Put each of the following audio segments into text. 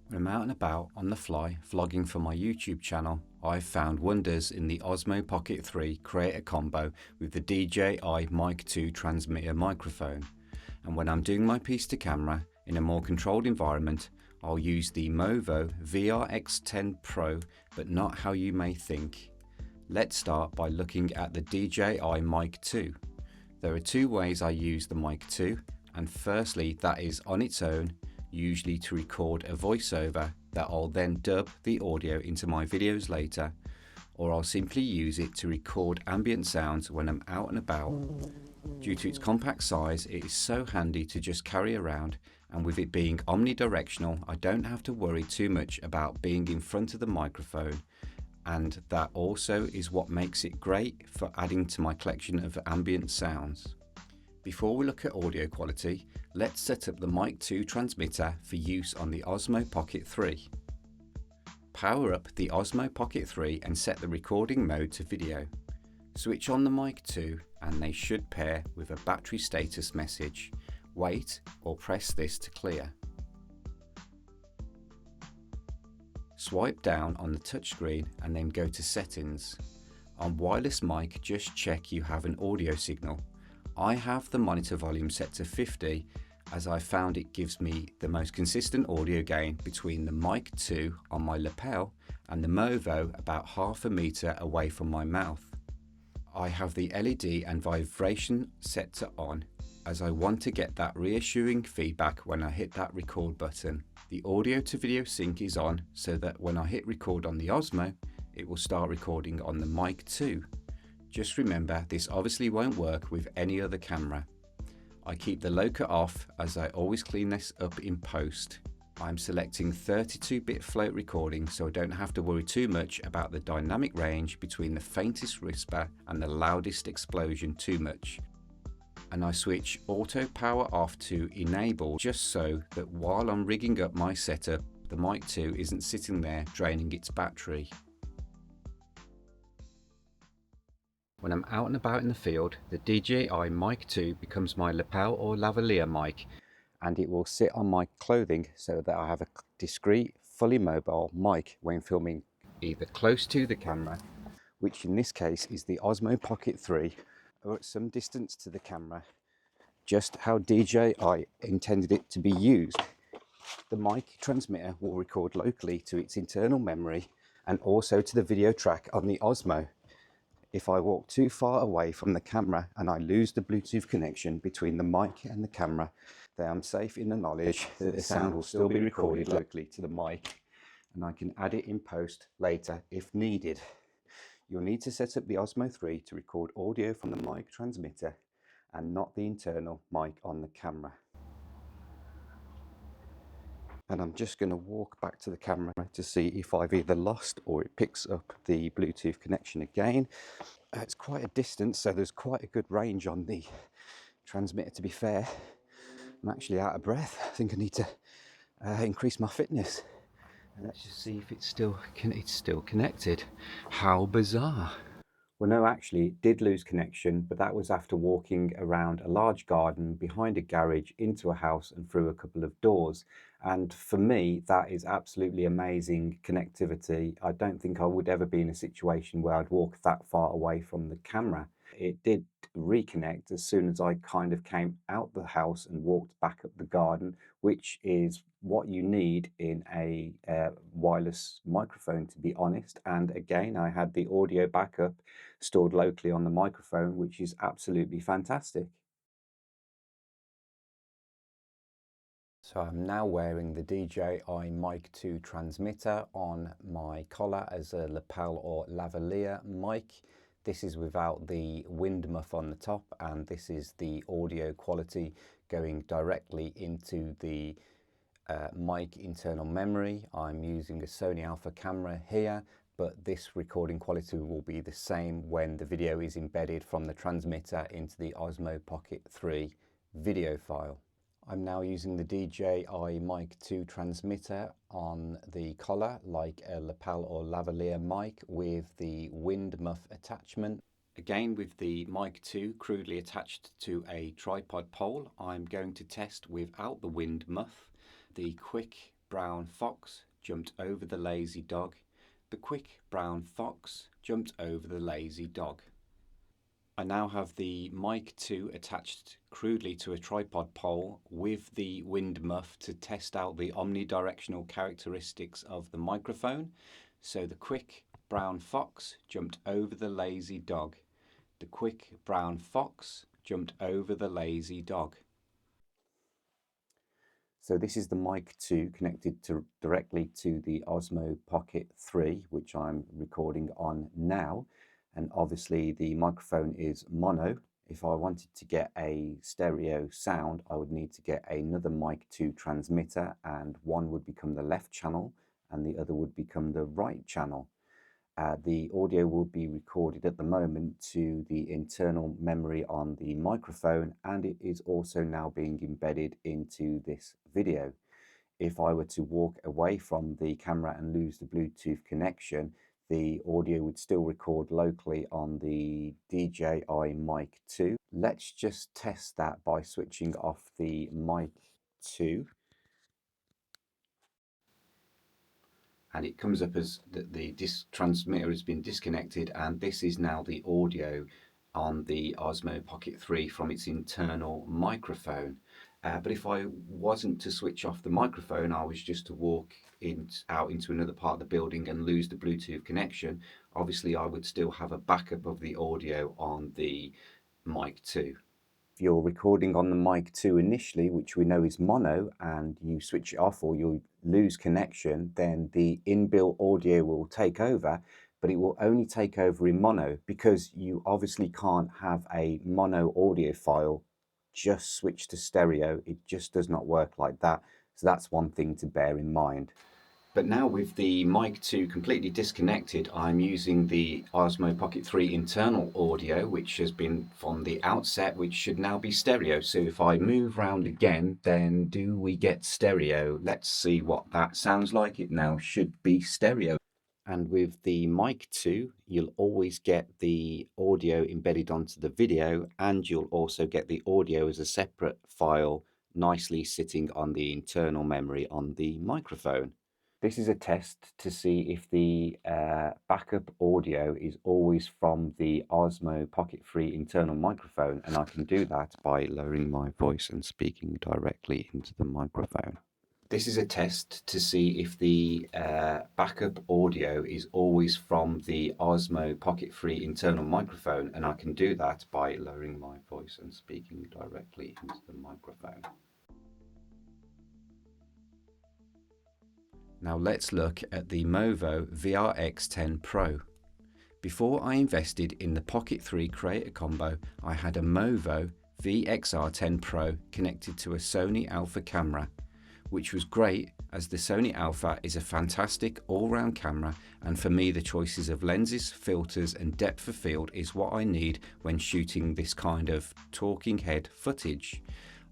When I'm out and about on the fly, vlogging for my YouTube channel, I've found wonders in the Osmo Pocket 3 Creator Combo with the DJI Mic 2 transmitter microphone. And when I'm doing my piece to camera in a more controlled environment, I'll use the Movo VXR10-Pro, but not how you may think. Let's start by looking at the DJI Mic 2. There are two ways I use the Mic 2, and firstly that is on its own, usually to record a voiceover that I'll then dub the audio into my videos later, or I'll simply use it to record ambient sounds when I'm out and about. Due to its compact size, it is so handy to just carry around, and with it being omnidirectional, I don't have to worry too much about being in front of the microphone, and that also is what makes it great for adding to my collection of ambient sounds. Before we look at audio quality, let's set up the Mic 2 transmitter for use on the Osmo Pocket 3. Power up the Osmo Pocket 3 and set the recording mode to video. Switch on the Mic 2 and they should pair with a battery status message. Wait or press this to clear. Swipe down on the touchscreen and then go to settings. On wireless mic, just check you have an audio signal. I have the monitor volume set to 50 as I found it gives me the most consistent audio gain between the Mic 2 on my lapel and the Movo about half a meter away from my mouth. I have the LED and vibration set to on as I want to get that reassuring feedback when I hit that record button. The audio to video sync is on so that when I hit record on the Osmo, it will start recording on the Mic 2. Just remember, this obviously won't work with any other camera. I keep the low-cut off as I always clean this up in post. I'm selecting 32-bit float recording so I don't have to worry too much about the dynamic range between the faintest whisper and the loudest explosion too much. And I switch auto power off to enable just so that while I'm rigging up my setup, the Mic 2 isn't sitting there draining its battery. When I'm out and about in the field, the DJI Mic 2 becomes my lapel or lavalier mic, and it will sit on my clothing so that I have a discreet, fully mobile mic when filming either close to the camera, which in this case is the Osmo Pocket 3, or at some distance to the camera, just how DJI intended it to be used. The mic transmitter will record locally to its internal memory and also to the video track on the Osmo. If I walk too far away from the camera and I lose the Bluetooth connection between the mic and the camera, then I'm safe in the knowledge that the sound will still be recorded locally to the mic, and I can add it in post later if needed. You'll need to set up the Osmo 3 to record audio from the mic transmitter and not the internal mic on the camera. And I'm just going to walk back to the camera to see if I've either lost or it picks up the Bluetooth connection again. It's quite a distance, so there's quite a good range on the transmitter, to be fair. I'm actually out of breath. I think I need to increase my fitness. And let's just see if it's still connected. How bizarre. Well, no, actually it did lose connection, but that was after walking around a large garden, behind a garage, into a house and through a couple of doors. And for me, that is absolutely amazing connectivity. I don't think I would ever be in a situation where I'd walk that far away from the camera. It did reconnect as soon as I kind of came out the house and walked back up the garden, which is what you need in a wireless microphone, to be honest. And again, I had the audio backup stored locally on the microphone, which is absolutely fantastic. So I'm now wearing the DJI Mic 2 transmitter on my collar as a lapel or lavalier mic. This is without the wind muff on the top, and this is the audio quality going directly into the mic internal memory. I'm using a Sony Alpha camera here, but this recording quality will be the same when the video is embedded from the transmitter into the Osmo Pocket 3 video file. I'm now using the DJI Mic 2 transmitter on the collar like a lapel or lavalier mic with the wind muff attachment. Again, with the Mic 2 crudely attached to a tripod pole, I'm going to test without the wind muff. The quick brown fox jumped over the lazy dog. The quick brown fox jumped over the lazy dog. I now have the Mic 2 attached crudely to a tripod pole with the wind muff to test out the omnidirectional characteristics of the microphone. So the quick brown fox jumped over the lazy dog. The quick brown fox jumped over the lazy dog. So this is the Mic 2 connected directly to the Osmo Pocket 3, which I'm recording on now. And obviously the microphone is mono. If I wanted to get a stereo sound, I would need to get another Mic 2 transmitter, and one would become the left channel and the other would become the right channel. The audio will be recorded at the moment to the internal memory on the microphone, and it is also now being embedded into this video. If I were to walk away from the camera and lose the Bluetooth connection, the audio would still record locally on the DJI Mic 2. Let's just test that by switching off the Mic 2. And it comes up as that the transmitter has been disconnected, and this is now the audio on the Osmo Pocket 3 from its internal microphone. But if I wasn't to switch off the microphone, I was just to walk out into another part of the building and lose the Bluetooth connection, obviously I would still have a backup of the audio on the Mic 2. If you're recording on the Mic 2 initially, which we know is mono, and you switch it off or you lose connection, then the inbuilt audio will take over, but it will only take over in mono, because you obviously can't have a mono audio file just switch to stereo. It just does not work like that. So that's one thing to bear in mind. But now with the Mic 2 completely disconnected, I'm using the Osmo Pocket 3 internal audio, which has been from the outset, which should now be stereo. So if I move around again, then do we get stereo? Let's see what that sounds like. It now should be stereo. And with the Mic 2, you'll always get the audio embedded onto the video, and you'll also get the audio as a separate file, nicely sitting on the internal memory on the microphone. This is a test to see if the backup audio is always from the Osmo Pocket 3 internal microphone, and I can do that by lowering my voice and speaking directly into the microphone. This is a test to see if the backup audio is always from the Osmo Pocket 3 internal microphone, and I can do that by lowering my voice and speaking directly into the microphone. Now let's look at the Movo VXR10-Pro. Before I invested in the Pocket 3 Creator Combo, I had a Movo VXR10-Pro connected to a Sony Alpha camera, which was great as the Sony Alpha is a fantastic all-round camera, and for me the choices of lenses, filters and depth of field is what I need when shooting this kind of talking head footage.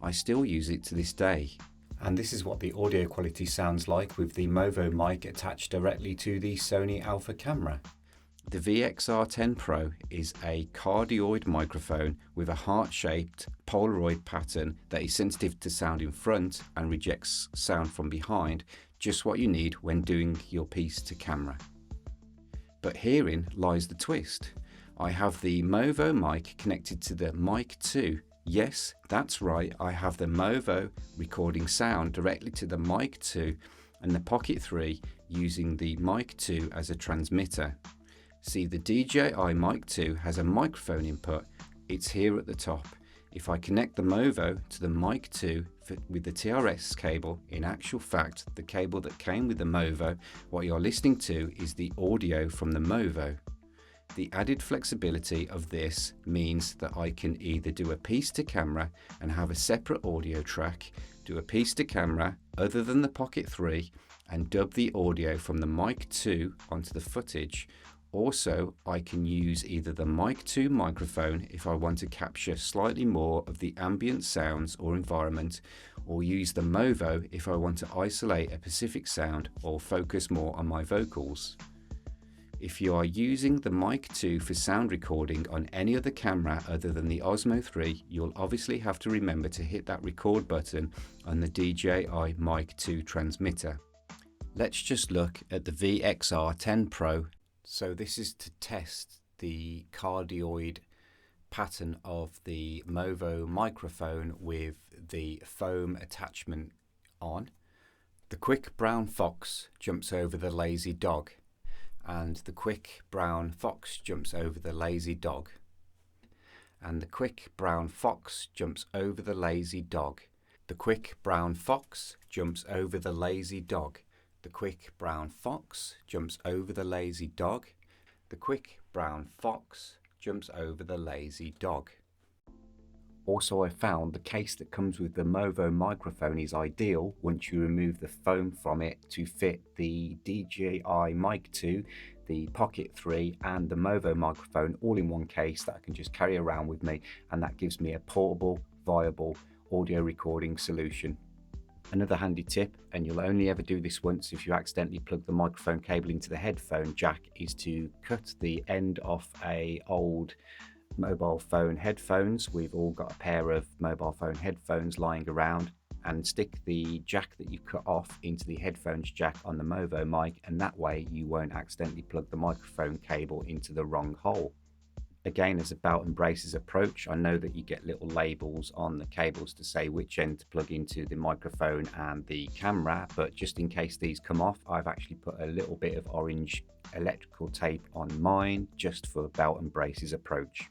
I still use it to this day. And this is what the audio quality sounds like with the Movo Mic attached directly to the Sony Alpha camera. The VXR10-Pro is a cardioid microphone with a heart-shaped Polaroid pattern that is sensitive to sound in front and rejects sound from behind, just what you need when doing your piece to camera. But herein lies the twist. I have the Movo Mic connected to the Mic 2. Yes, that's right, I have the Movo recording sound directly to the Mic 2 and the Pocket 3 using the Mic 2 as a transmitter. See, the DJI Mic 2 has a microphone input. It's here at the top. If I connect the Movo to the Mic 2 with the TRS cable, in actual fact, the cable that came with the Movo, what you're listening to is the audio from the Movo. The added flexibility of this means that I can either do a piece to camera and have a separate audio track, do a piece to camera other than the Pocket 3 and dub the audio from the Mic 2 onto the footage. Also, I can use either the Mic 2 microphone if I want to capture slightly more of the ambient sounds or environment, or use the Movo if I want to isolate a specific sound or focus more on my vocals. If you are using the Mic 2 for sound recording on any other camera other than the Osmo 3, you'll obviously have to remember to hit that record button on the DJI Mic 2 transmitter. Let's just look at the VXR10-Pro. So this is to test the cardioid pattern of the Movo microphone with the foam attachment on. The quick brown fox jumps over the lazy dog, and the quick brown fox jumps over the lazy dog, and the quick brown fox jumps over the lazy dog. The quick brown fox jumps over the lazy dog. The quick brown fox jumps over the lazy dog. The quick brown fox jumps over the lazy dog. Also, I found the case that comes with the Movo microphone is ideal once you remove the foam from it to fit the DJI Mic 2, the Pocket 3 and the Movo microphone all in one case that I can just carry around with me, and that gives me a portable, viable audio recording solution. Another handy tip, and you'll only ever do this once if you accidentally plug the microphone cable into the headphone jack, is to cut the end off a old mobile phone headphones. We've all got a pair of mobile phone headphones lying around, and stick the jack that you cut off into the headphones jack on the Movo mic, and that way you won't accidentally plug the microphone cable into the wrong hole. Again, as a belt and braces approach, I know that you get little labels on the cables to say which end to plug into the microphone and the camera, but just in case these come off, I've actually put a little bit of orange electrical tape on mine just for belt and braces approach.